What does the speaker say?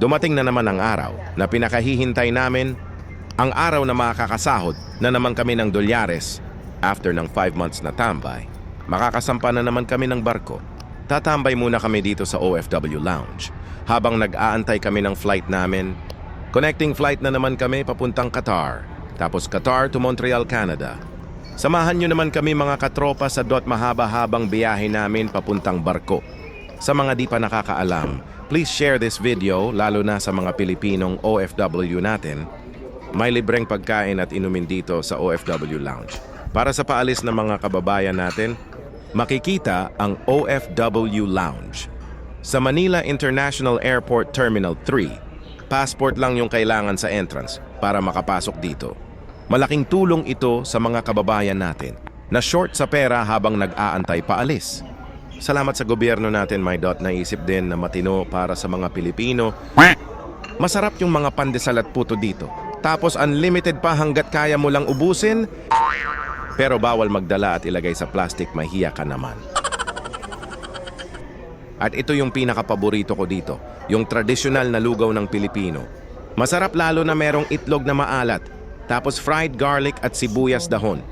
Dumating na naman ang araw na pinakahihintay namin, ang araw na makakasahod na naman kami ng dolyares. After ng 5 months na tambay, makakasampa na naman kami ng barko. Tatambay muna kami dito sa OFW Lounge habang nag-aantay kami ng flight namin. Connecting flight na naman kami papuntang Qatar, tapos Qatar to Montreal, Canada. Samahan nyo naman kami mga katropa sa mahaba-habang biyahe namin papuntang barko. Sa mga di pa nakakaalam, please share this video lalo na sa mga Pilipinong OFW natin. May libreng pagkain at inumin dito sa OFW Lounge. Para sa paalis ng mga kababayan natin, makikita ang OFW Lounge. Sa Manila International Airport Terminal 3, passport lang yung kailangan sa entrance para makapasok dito. Malaking tulong ito sa mga kababayan natin na short sa pera habang nag-aantay paalis. Salamat sa gobyerno natin, my dot, naisip din na matino para sa mga Pilipino. Masarap yung mga pandesal at puto dito. Tapos unlimited pa hanggat kaya mo lang ubusin. Pero bawal magdala at ilagay sa plastic, mahiya ka naman. At ito yung pinakapaborito ko dito, yung tradisyonal na lugaw ng Pilipino. Masarap lalo na merong itlog na maalat, tapos fried garlic at sibuyas dahon.